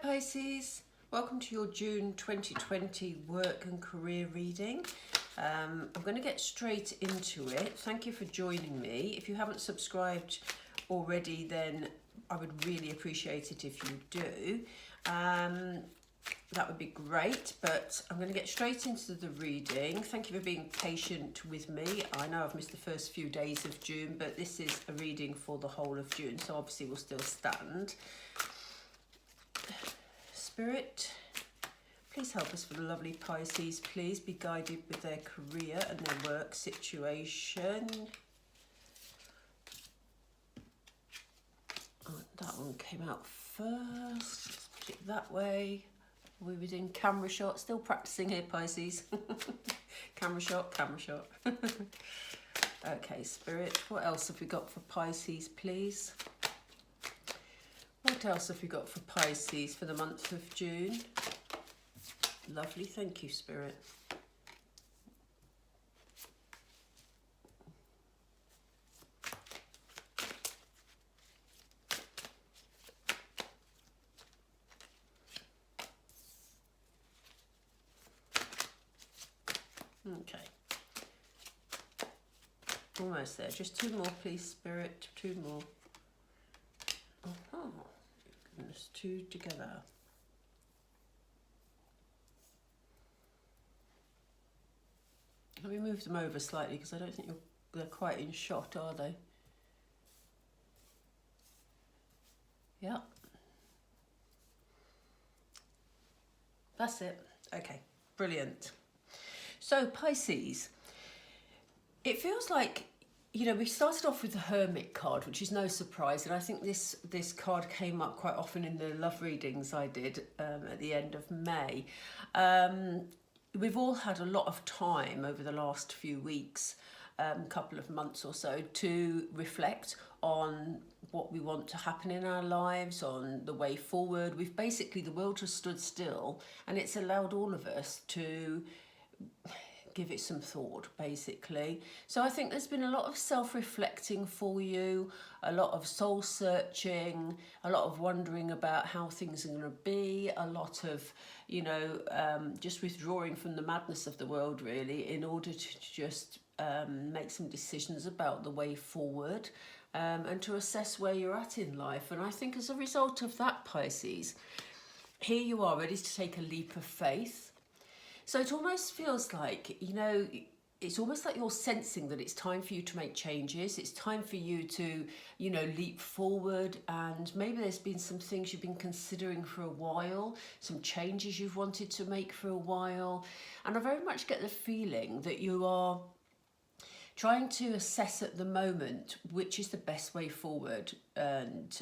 Pisces, welcome to your June 2020 work and career reading. I'm going to get straight into it. Thank you for joining me. If you haven't subscribed already, then I would really appreciate it if you do. That would be great, but I'm going to get straight into the reading. Thank you for being patient with me. I know I've missed the first few days of June, but this is a reading for the whole of June, so obviously we'll still stand. Spirit, please help us for the lovely Pisces. Please be guided with their career and their work situation. Oh, that one came out first. Let's put it that way. We within camera shot. Still practicing here, Pisces. Camera shot, camera shot. Okay, Spirit, what else have we got for Pisces, please? What else have we got for Pisces for the month of June? Lovely, thank you, Spirit. Okay. Almost there. Just two more, please, Spirit. Two more. Oh, goodness, two together. Let me move them over slightly because I don't think they're quite in shot, are they? Yeah. That's it. Okay, brilliant. So Pisces, it feels like, you know, we started off with the Hermit card, which is no surprise, and I think this card came up quite often in the love readings I did at the end of May. We've all had a lot of time over the last few weeks, couple of months or so, to reflect on what we want to happen in our lives, on the way forward. We've basically, the world has stood still, and it's allowed all of us to give it some thought, basically. So I think there's been a lot of self-reflecting for you, a lot of soul searching, a lot of wondering about how things are going to be, a lot of, you know, just withdrawing from the madness of the world, really, in order to just make some decisions about the way forward, and to assess where you're at in life. And I think as a result of that, Pisces, here you are ready to take a leap of faith. So it almost feels like, you know, it's almost like you're sensing that it's time for you to make changes. It's time for you to, you know, leap forward. And maybe there's been some things you've been considering for a while, some changes you've wanted to make for a while. And I very much get the feeling that you are trying to assess at the moment which is the best way forward. And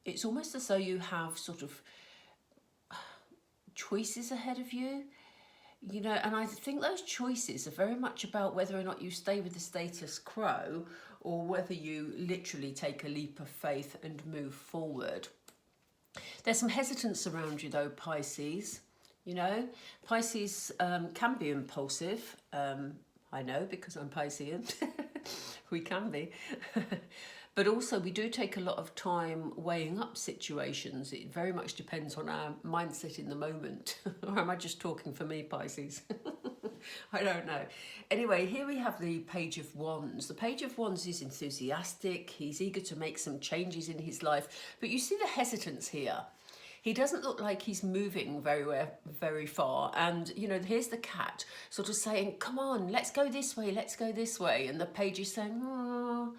it's almost as though you have sort of choices ahead of you, you know, and I think those choices are very much about whether or not you stay with the status quo or whether you literally take a leap of faith and move forward. There's some hesitance around you though, Pisces. You know, Pisces can be impulsive. I know because I'm Piscean. We can be. But also we do take a lot of time weighing up situations. It very much depends on our mindset in the moment. Or am I just talking for me, Pisces? I don't know. Anyway, here we have the Page of Wands. The Page of Wands is enthusiastic. He's eager to make some changes in his life. But you see the hesitance here. He doesn't look like he's moving very far. And, you know, here's the cat sort of saying, come on, let's go this way, let's go this way. And the page is saying, oh,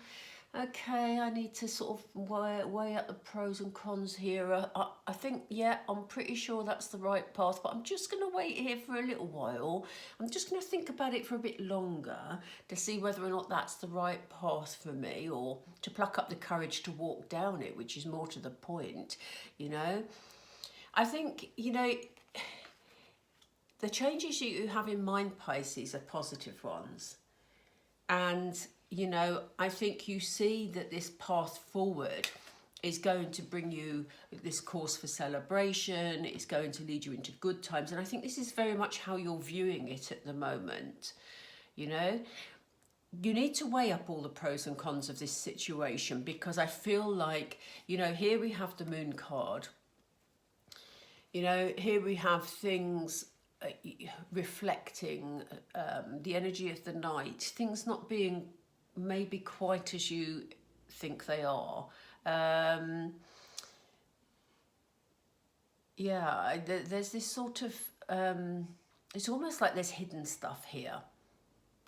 okay, I need to sort of weigh up the pros and cons here. I think, yeah, I'm pretty sure that's the right path, but I'm just going to wait here for a little while. I'm just going to think about it for a bit longer to see whether or not that's the right path for me, or to pluck up the courage to walk down it, which is more to the point, you know. I think, you know, the changes you have in mind, Pisces, are positive ones. And, you know, I think you see that this path forward is going to bring you this cause for celebration. It's going to lead you into good times. And I think this is very much how you're viewing it at the moment. You know, you need to weigh up all the pros and cons of this situation, because I feel like, you know, here we have the Moon card. You know, here we have things reflecting the energy of the night, things not being maybe quite as you think they are. Yeah, there's this sort of, it's almost like there's hidden stuff here,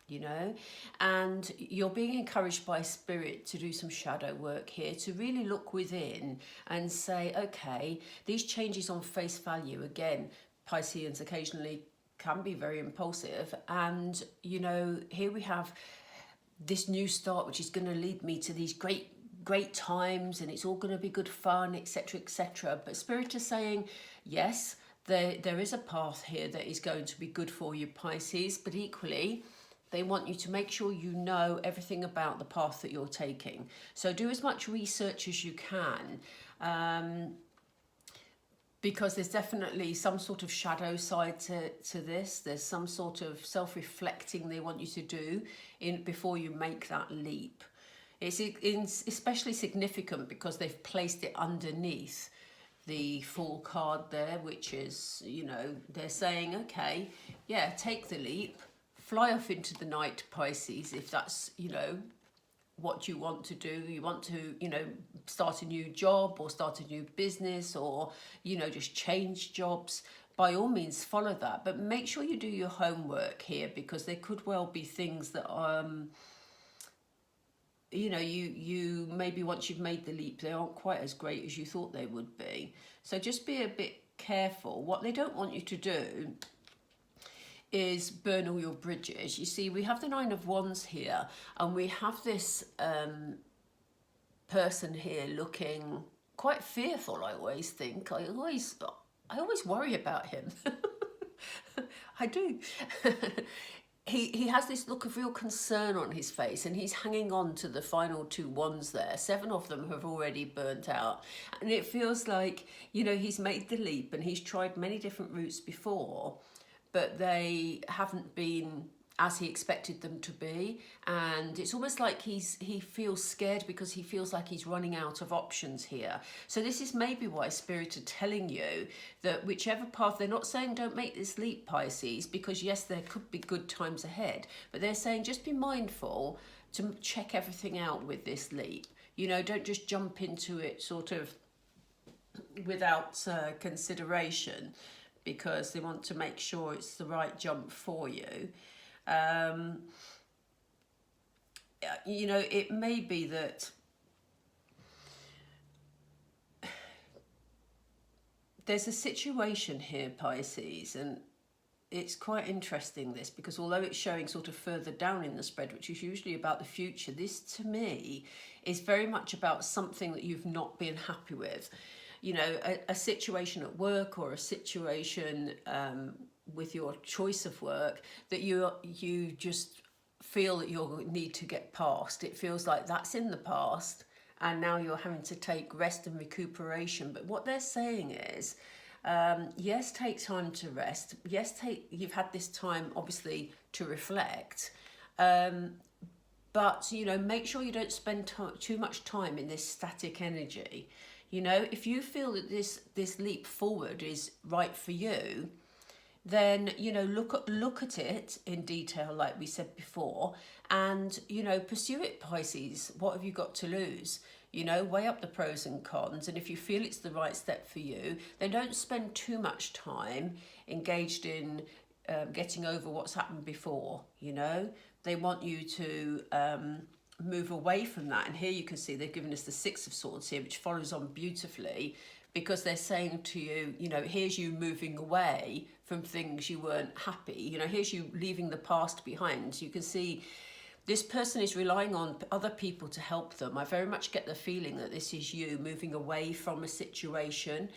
you know, and you're being encouraged by spirit to do some shadow work here, to really look within and say, okay, these changes on face value, again, Pisceans occasionally can be very impulsive, and you know, here we have this new start which is going to lead me to these great times, and it's all going to be good fun, etc, etc. But spirit is saying, yes, there is a path here that is going to be good for you, Pisces, but equally they want you to make sure you know everything about the path that you're taking. So do as much research as you can, because there's definitely some sort of shadow side to this. There's some sort of self-reflecting they want you to do before you make that leap. It's especially significant because they've placed it underneath the Fool card there, which is, you know, they're saying, okay, yeah, take the leap, fly off into the night, Pisces, if that's, you know, what you want to do. You want to, you know, start a new job or start a new business, or, you know, just change jobs. By all means, follow that. But make sure you do your homework here, because there could well be things that you know, you maybe once you've made the leap, they aren't quite as great as you thought they would be. So just be a bit careful. What they don't want you to do is burn all your bridges. You see, we have the Nine of Wands here, and we have this person here looking quite fearful. I always think, I always worry about him. I do. He has this look of real concern on his face, and he's hanging on to the final two wands there. 7 of them have already burnt out, and it feels like, you know, he's made the leap and he's tried many different routes before, but they haven't been as he expected them to be. And it's almost like he feels scared because he feels like he's running out of options here. So this is maybe why Spirit are telling you that whichever path, they're not saying don't make this leap, Pisces, because yes, there could be good times ahead, but they're saying just be mindful to check everything out with this leap. You know, don't just jump into it sort of without consideration, because they want to make sure it's the right jump for you. You know, it may be that there's a situation here, Pisces, and it's quite interesting, this, because although it's showing sort of further down in the spread, which is usually about the future, this to me is very much about something that you've not been happy with. You know, a situation at work, or a situation with your choice of work that you just feel that you need to get past. It feels like that's in the past, and now you're having to take rest and recuperation. But what they're saying is, yes, take time to rest. Yes, you've had this time, obviously, to reflect. But, you know, make sure you don't spend too much time in this static energy. You know, if you feel that this leap forward is right for you, then, you know, look at it in detail, like we said before, and, you know, pursue it, Pisces. What have you got to lose? You know, weigh up the pros and cons, and if you feel it's the right step for you, then don't spend too much time engaged in getting over what's happened before. You know, they want you to move away from that. And here you can see they've given us the Six of Swords here, which follows on beautifully, because they're saying to you, you know, here's you moving away from things you weren't happy. You know, here's you leaving the past behind. So you can see this person is relying on other people to help them. I very much get the feeling that this is you moving away from a situation,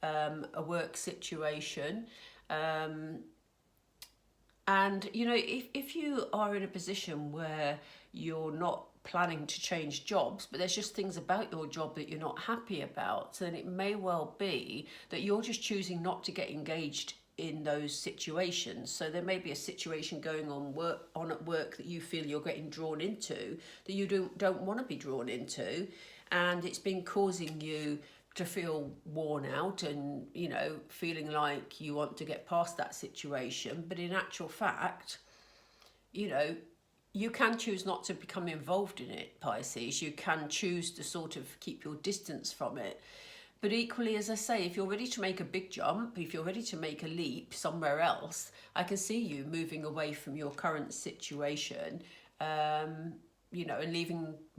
a work situation. And, you know, if you are in a position where you're not planning to change jobs, but there's just things about your job that you're not happy about, then it may well be that you're just choosing not to get engaged in those situations. So there may be a situation going on at work that you feel you're getting drawn into that you don't want to be drawn into, and it's been causing you to feel worn out and, you know, feeling like you want to get past that situation. But in actual fact, you know, you can choose not to become involved in it, Pisces. You can choose to sort of keep your distance from it. But equally, as I say, if you're ready to make a big jump, if you're ready to make a leap somewhere else, I can see you moving away from your current situation, you know, and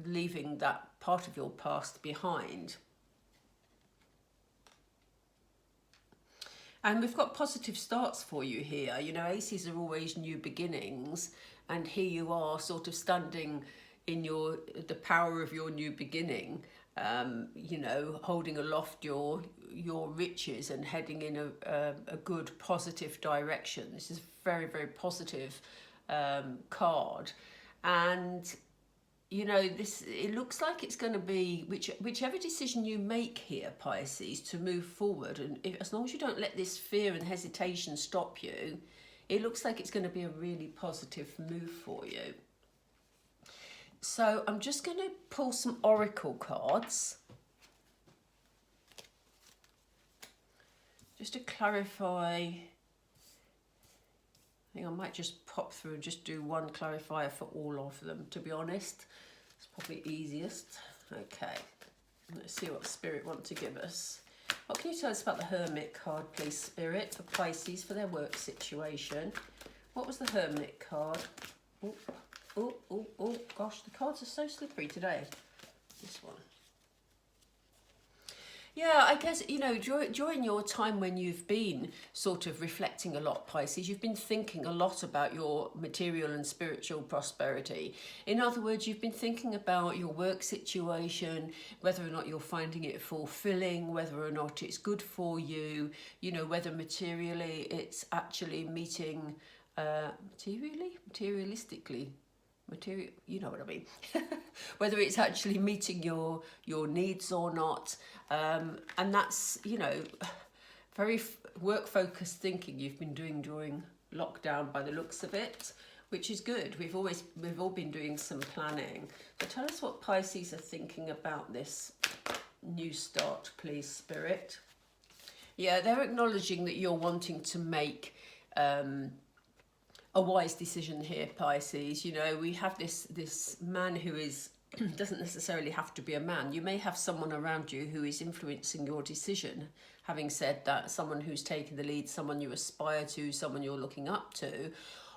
leaving that part of your past behind. And we've got positive starts for you here. You know, aces are always new beginnings, and here you are sort of standing in the power of your new beginning, you know, holding aloft your riches and heading in a good positive direction. This is a very, very positive card. And you know, it looks like it's going to be whichever decision you make here, Pisces, to move forward, and as long as you don't let this fear and hesitation stop you, it looks like it's going to be a really positive move for you. So I'm just going to pull some oracle cards just to clarify. I think I might just pop through and just do one clarifier for all of them, to be honest. It's probably easiest. Okay, let's see what Spirit want to give us. What can you tell us about the Hermit card, please, Spirit, for Pisces, for their work situation? What was the Hermit card? Oh, gosh, the cards are so slippery today. This one. Yeah, I guess, you know, during your time when you've been sort of reflecting a lot, Pisces, you've been thinking a lot about your material and spiritual prosperity. In other words, you've been thinking about your work situation, whether or not you're finding it fulfilling, whether or not it's good for you, you know, whether materially it's actually meeting, materialistically, you know what I mean, whether it's actually meeting your needs or not, and that's, you know, very work focused thinking you've been doing during lockdown by the looks of it, which is good. We've all been doing some planning. So tell us what Pisces are thinking about this new start, please, Spirit. Yeah, they're acknowledging that you're wanting to make a wise decision here, Pisces. You know, we have this man who is doesn't necessarily have to be a man. You may have someone around you who is influencing your decision. Having said that, someone who's taken the lead, someone you aspire to, someone you're looking up to,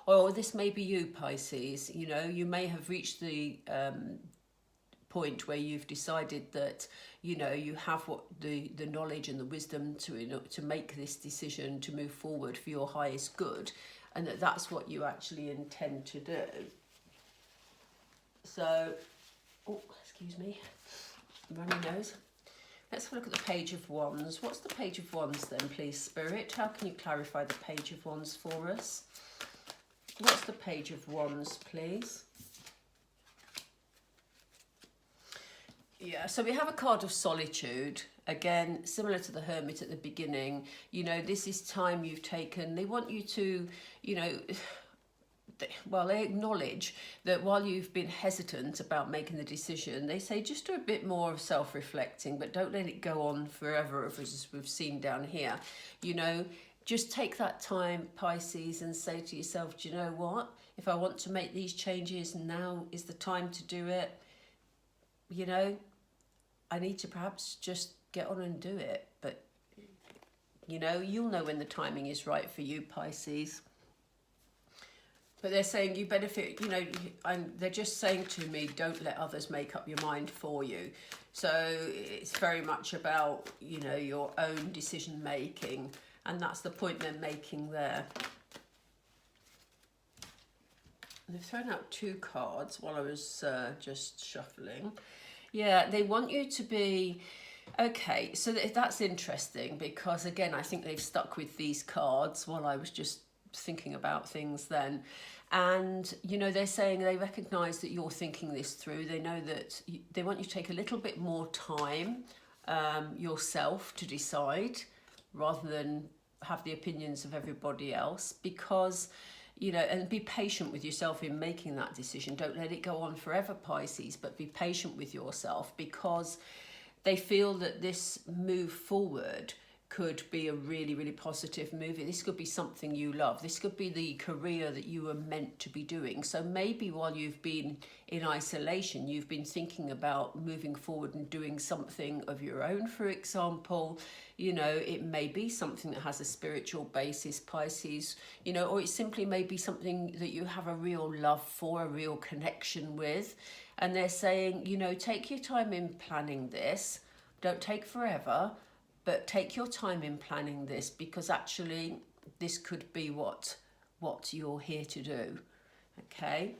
or this may be you, Pisces. You know, you may have reached the point where you've decided that, you know, you have what the knowledge and the wisdom to, you know, to make this decision to move forward for your highest good, and that's what you actually intend to do. So, oh, excuse me, runny nose. Let's have a look at the Page of Wands. What's the Page of Wands then, please, Spirit? How can you clarify the Page of Wands for us? What's the Page of Wands, please? Yeah, so we have a card of solitude. Again, similar to the Hermit at the beginning. You know, this is time you've taken. They want you to, you know, well, they acknowledge that while you've been hesitant about making the decision, they say just do a bit more of self-reflecting, but don't let it go on forever, as we've seen down here. You know, just take that time, Pisces, and say to yourself, do you know what? If I want to make these changes, now is the time to do it. You know, I need to perhaps just get on and do it. But, you know, you'll know when the timing is right for you, Pisces. But they're saying you benefit, you know, they're just saying to me, don't let others make up your mind for you. So it's very much about, you know, your own decision making. And that's the point they're making there. And they've thrown out two cards while I was just shuffling. Yeah, they want you to be... Okay, so that's interesting because, again, I think they've stuck with these cards while I was just thinking about things then. And, you know, they're saying they recognise that you're thinking this through. They know that they want you to take a little bit more time yourself to decide rather than have the opinions of everybody else, because... You know, and be patient with yourself in making that decision. Don't let it go on forever, Pisces, but be patient with yourself, because they feel that this move forward could be a really, really positive move. This could be something you love. This could be the career that you were meant to be doing. So maybe while you've been in isolation, you've been thinking about moving forward and doing something of your own, for example. You know, it may be something that has a spiritual basis, Pisces, you know, or it simply may be something that you have a real love for, a real connection with. And they're saying, you know, take your time in planning this. Don't take forever, but take your time in planning this, because actually this could be what you're here to do. Okay.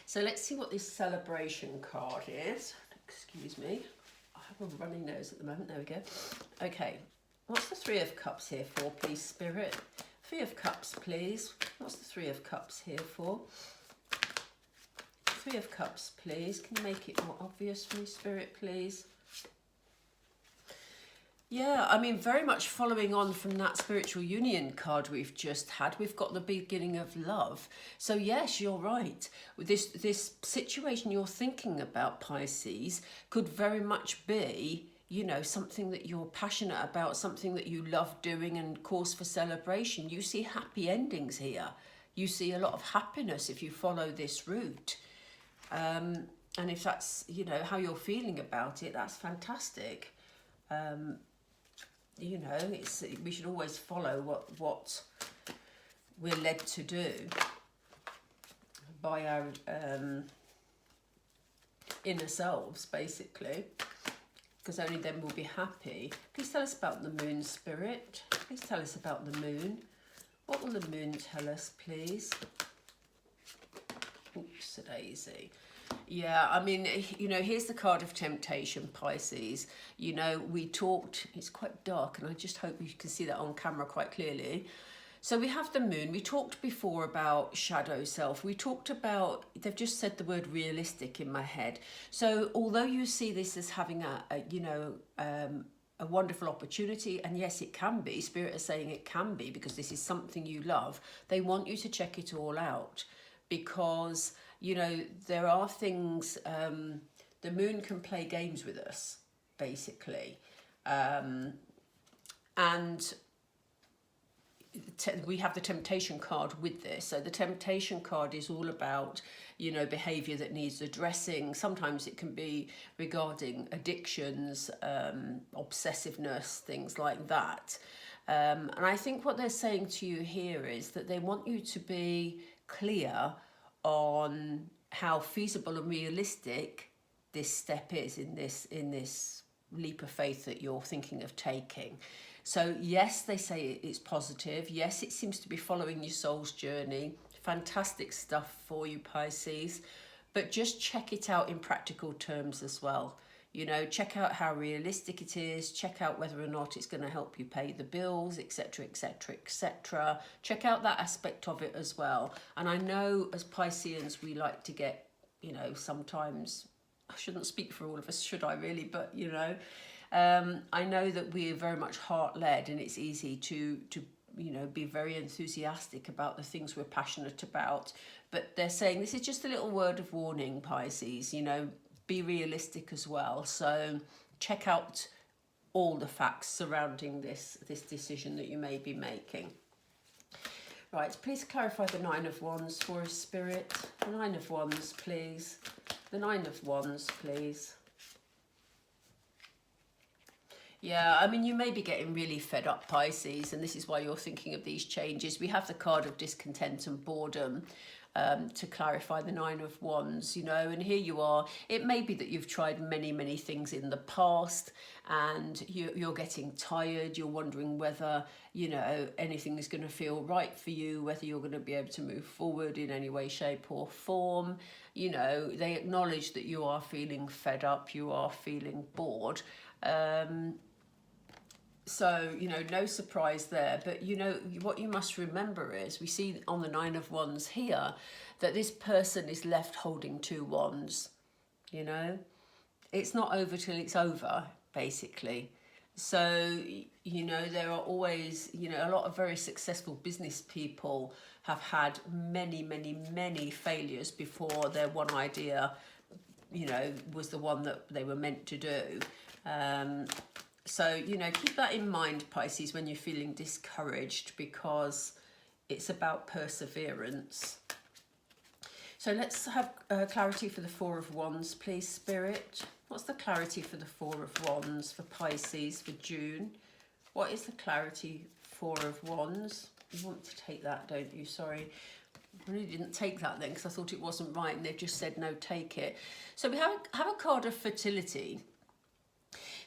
So let's see what this celebration card is. Excuse me. I have a runny nose at the moment. There we go. Okay. What's the Three of Cups here for, please, Spirit? Three of Cups, please. What's the Three of Cups here for? Three of Cups, please. Can you make it more obvious for me, Spirit, please? Yeah, I mean, very much following on from that spiritual union card we've just had, we've got the beginning of love. So yes, you're right. This situation you're thinking about, Pisces, could very much be, you know, something that you're passionate about, something that you love doing and cause for celebration. You see happy endings here. You see a lot of happiness if you follow this route. And if that's, you know, how you're feeling about it, that's fantastic. You know, we should always follow what we're led to do by our inner selves, basically, because only then we'll be happy. Please tell us about the moon, Spirit. Please tell us about the moon. What will the moon tell us, please? Oops, a daisy. Yeah, I mean, you know, here's the card of temptation, Pisces. You know, we talked, it's quite dark, and I just hope you can see that on camera quite clearly. So we have the moon. We talked before about shadow self. We talked about, they've just said the word realistic in my head. So although you see this as having a wonderful opportunity, and yes, it can be, Spirit is saying it can be, because this is something you love, they want you to check it all out, because, you know, there are things, the moon can play games with us, basically. And we have the temptation card with this. So the temptation card is all about, you know, behavior that needs addressing. Sometimes it can be regarding addictions, obsessiveness, things like that. And I think what they're saying to you here is that they want you to be clear on how feasible and realistic this step is in this leap of faith that you're thinking of taking. So yes, they say it's positive. Yes, it seems to be following your soul's journey. Fantastic stuff for you, Pisces. But just check it out in practical terms as well. You know, check out how realistic it is. Check out whether or not it's going to help you pay the bills, etc., etc., etc. Check out that aspect of it as well. And I know as Pisceans, we like to get, you know, sometimes, I shouldn't speak for all of us, should I really? But, you know, I know that we are very much heart-led, and it's easy to you know, be very enthusiastic about the things we're passionate about. But they're saying this is just a little word of warning, Pisces, you know, be realistic as well. So check out all the facts surrounding this decision that you may be making. Right, please clarify the Nine of Wands for us, Spirit. The Nine of Wands, please. The Nine of Wands, please. Yeah, I mean, you may be getting really fed up, Pisces, and this is why you're thinking of these changes. We have the card of discontent and boredom to clarify the Nine of Wands, you know, and here you are. It may be that you've tried many, many things in the past, and you're getting tired. You're wondering whether, you know, anything is going to feel right for you, whether you're going to be able to move forward in any way, shape or form. You know, they acknowledge that you are feeling fed up, you are feeling bored. So, you know, no surprise there. But, you know, what you must remember is we see on the Nine of Wands here that this person is left holding two wands, you know. It's not over till it's over, basically. So, you know, there are always, you know, a lot of very successful business people have had many, many, many failures before their one idea you know, was the one that they were meant to do. So, you know, keep that in mind, Pisces, when you're feeling discouraged, because it's about perseverance. So let's have clarity for the Four of Wands, please, Spirit. What's the clarity for the Four of Wands for Pisces for June? What is the clarity, Four of Wands? You want to take that, don't you? Sorry. I really didn't take that then because I thought it wasn't right and they've just said no, take it. So we have a card of fertility.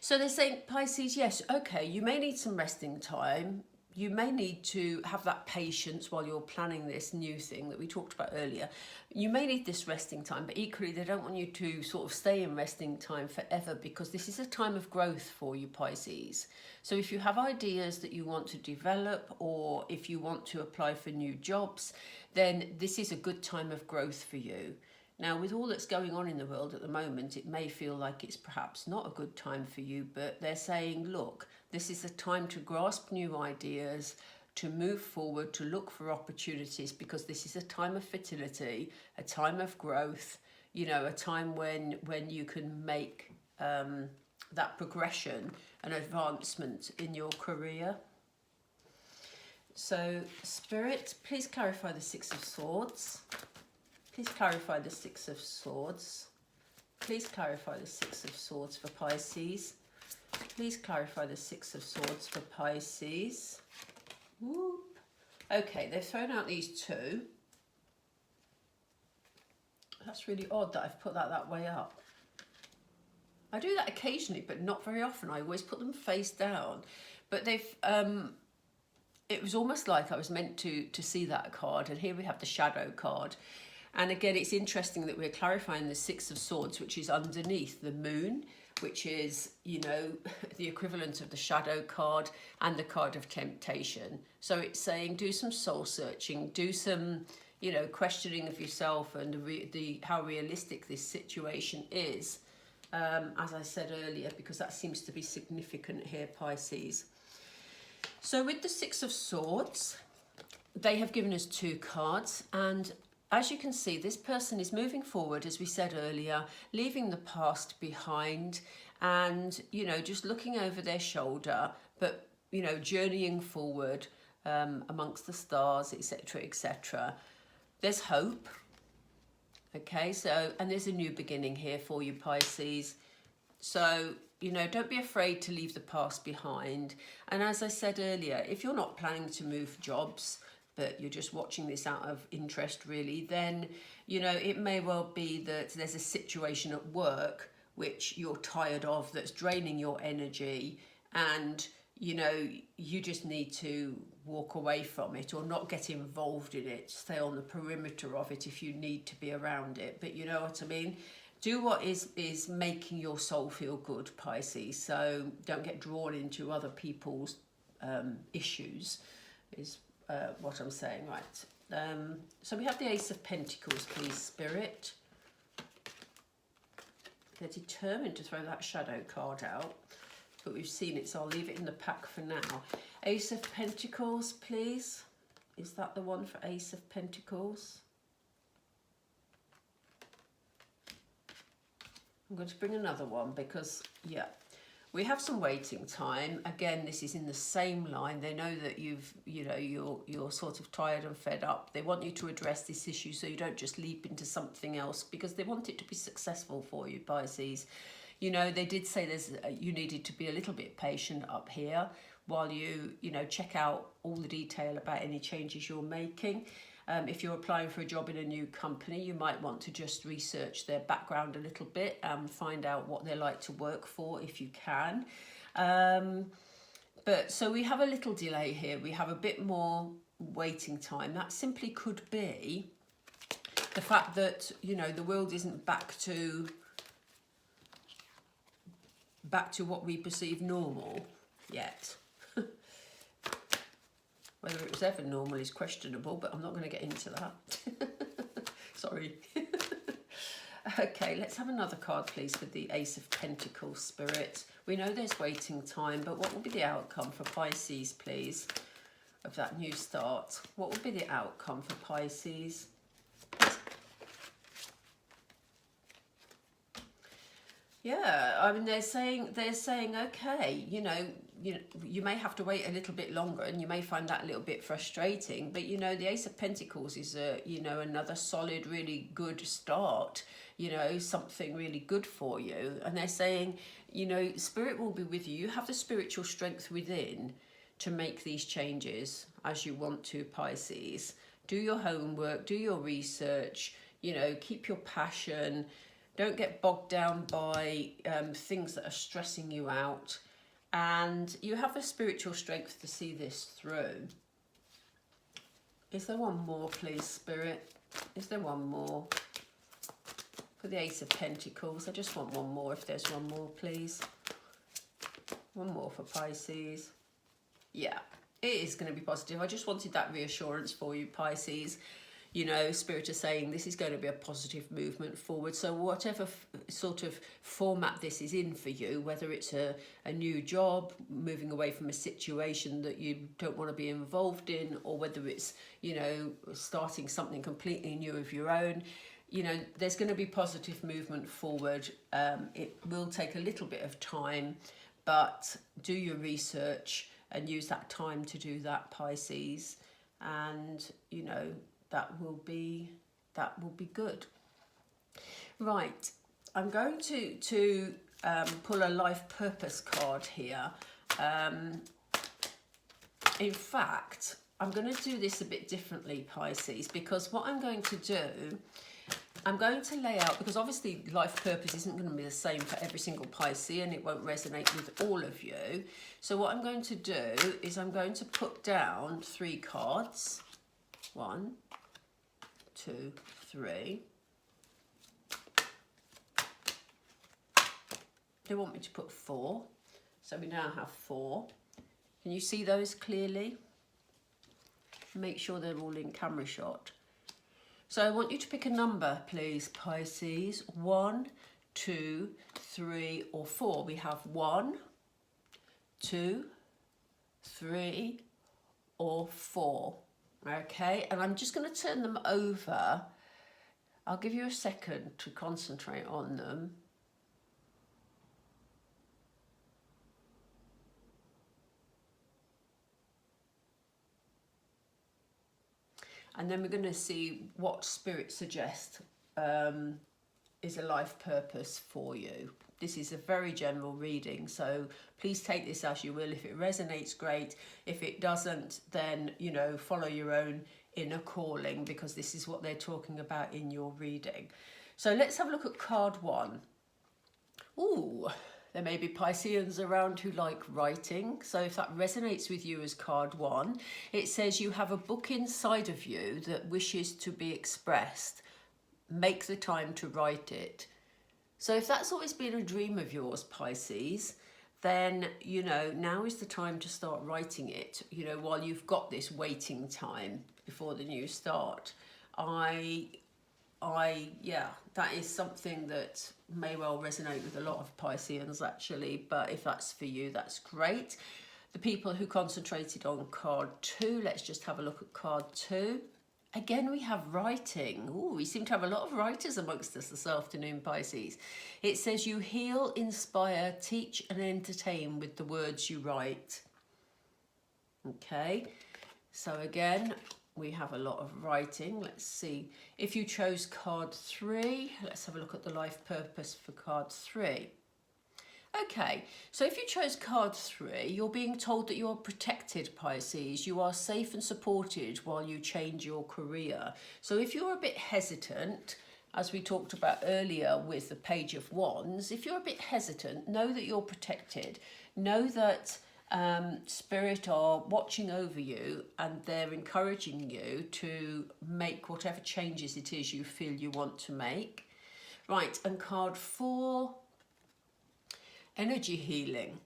So they're saying, Pisces, yes, okay, you may need some resting time. You may need to have that patience while you're planning this new thing that we talked about earlier. You may need this resting time, but equally they don't want you to sort of stay in resting time forever, because this is a time of growth for you, Pisces. So if you have ideas that you want to develop, or if you want to apply for new jobs, then this is a good time of growth for you. Now, with all that's going on in the world at the moment, it may feel like it's perhaps not a good time for you, but they're saying, look, this is a time to grasp new ideas, to move forward, to look for opportunities, because this is a time of fertility, a time of growth, you know, a time when you can make that progression and advancement in your career. So, Spirit, please clarify the Six of Swords. Please clarify the Six of Swords. Please clarify the Six of Swords for Pisces. Please clarify the Six of Swords for Pisces. Whoop. Okay, they've thrown out these two. That's really odd that I've put that way up. I do that occasionally, but not very often. I always put them face down. But they've... it was almost like I was meant to see that card, and here we have the Shadow card. And again, it's interesting that we're clarifying the Six of Swords, which is underneath the Moon, which is, you know, the equivalent of the Shadow card and the card of temptation. So it's saying do some soul searching, do some, you know, questioning of yourself and how realistic this situation is, as I said earlier, because that seems to be significant here, Pisces. So with the Six of Swords, they have given us two cards, and as you can see, this person is moving forward, as we said earlier, leaving the past behind and, you know, just looking over their shoulder, but, you know, journeying forward amongst the stars, etc., etc. There's hope. Okay, so, and there's a new beginning here for you, Pisces. So, you know, don't be afraid to leave the past behind. And as I said earlier, if you're not planning to move jobs, but you're just watching this out of interest really, then, you know, it may well be that there's a situation at work which you're tired of, that's draining your energy, and, you know, you just need to walk away from it or not get involved in it, stay on the perimeter of it if you need to be around it. But you know what I mean? Do what is making your soul feel good, Pisces. So don't get drawn into other people's issues, is what I'm saying, right? So we have the Ace of Pentacles, please, Spirit. They're determined to throw that Shadow card out, but we've seen it, so I'll leave it in the pack for now. Ace of Pentacles, please. Is that the one for Ace of Pentacles? I'm going to bring another one because, yeah, we have some waiting time. Again, this is in the same line. They know that you're sort of tired and fed up. They want you to address this issue so you don't just leap into something else, because they want it to be successful for you, Pisces. You know, they did say you needed to be a little bit patient up here while you check out all the detail about any changes you're making. If you're applying for a job in a new company, you might want to just research their background a little bit and find out what they like to work for if you can. But so we have a little delay here. We have a bit more waiting time. That simply could be the fact that, you know, the world isn't back to what we perceive normal yet. Whether it was ever normal is questionable, but I'm not going to get into that. Sorry. Okay, let's have another card, please, for the Ace of Pentacles, Spirit. We know there's waiting time, but what will be the outcome for Pisces, please, of that new start? What will be the outcome for Pisces? Yeah, I mean they're saying okay, you may have to wait a little bit longer, and you may find that a little bit frustrating. But the Ace of Pentacles is another solid, really good start. Something really good for you. And they're saying, Spirit will be with you. You have the spiritual strength within to make these changes as you want to, Pisces. Do your homework, do your research. Keep your passion. Don't get bogged down by things that are stressing you out. And you have the spiritual strength to see this through. Is there one more, please, Spirit? Is there one more? For the Ace of Pentacles, I just want one more, if there's one more, please. One more for Pisces. Yeah, it is going to be positive. I just wanted that reassurance for you, Pisces. Spirit is saying this is going to be a positive movement forward. So whatever sort of format this is in for you, whether it's a new job, moving away from a situation that you don't want to be involved in, or whether it's, starting something completely new of your own, there's going to be positive movement forward. It will take a little bit of time, but do your research and use that time to do that, Pisces. And, that will be good. Right, I'm going to pull a life purpose card here. In fact, I'm going to do this a bit differently, Pisces, because what I'm going to do, I'm going to lay out, because obviously life purpose isn't going to be the same for every single Pisces, and it won't resonate with all of you. So what I'm going to do is I'm going to put down 3 cards. 1, 2, 3. They want me to put 4. So we now have 4. Can you see those clearly? Make sure they're all in camera shot. So I want you to pick a number, please, Pisces. 1, 2, 3, or 4. We have 1, 2, 3, or 4. Okay, and I'm just going to turn them over. I'll give you a second to concentrate on them. And then we're going to see what Spirit suggests is a life purpose for you. This is a very general reading, so please take this as you will. If it resonates, great. If it doesn't, then, follow your own inner calling, because this is what they're talking about in your reading. So let's have a look at card 1. Ooh, there may be Pisceans around who like writing. So if that resonates with you as card 1, it says you have a book inside of you that wishes to be expressed. Make the time to write it. So if that's always been a dream of yours, Pisces, then, now is the time to start writing it, while you've got this waiting time before the new start. Yeah, that is something that may well resonate with a lot of Pisceans, actually. But if that's for you, that's great. The people who concentrated on card 2, let's just have a look at card 2. Again, we have writing. Ooh, we seem to have a lot of writers amongst us this afternoon, Pisces. It says you heal, inspire, teach and entertain with the words you write. Okay, so again, we have a lot of writing. Let's see. If you chose card 3, let's have a look at the life purpose for card 3. Okay, so if you chose card 3, you're being told that you're protected, Pisces. You are safe and supported while you change your career. So if you're a bit hesitant, as we talked about earlier with the Page of Wands, if you're a bit hesitant, know that you're protected. Know that Spirit are watching over you, and they're encouraging you to make whatever changes it is you feel you want to make. Right, and card 4... energy healing.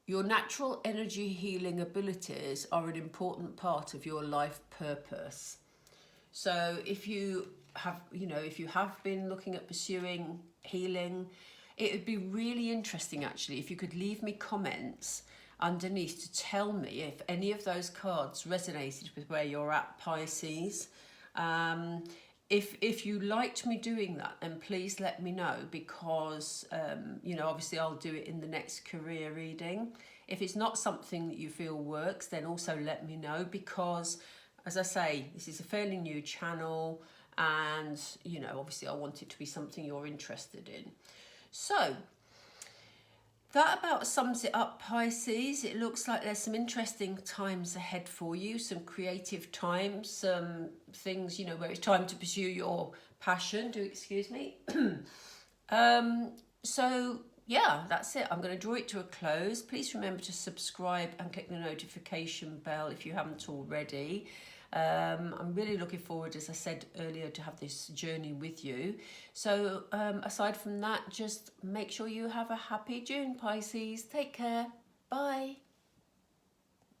Your natural energy healing abilities are an important part of your life purpose. So if you have, if you have been looking at pursuing healing, it would be really interesting, actually, if you could leave me comments underneath to tell me if any of those cards resonated with where you're at, Pisces. if you liked me doing that, then please let me know, because you know, obviously I'll do it in the next career reading. If it's not something that you feel works, then also let me know, because as I say, this is a fairly new channel, and you know, obviously I want it to be something you're interested in. So that about sums it up, Pisces. It looks like there's some interesting times ahead for you, some creative times, some things, you know, where it's time to pursue your passion. Do excuse me. So yeah, that's it. I'm going to draw it to a close. Please remember to subscribe and click the notification bell if you haven't already. I'm really looking forward, as I said earlier, to have this journey with you. So aside from that, just make sure you have a happy June, Pisces. Take care. Bye.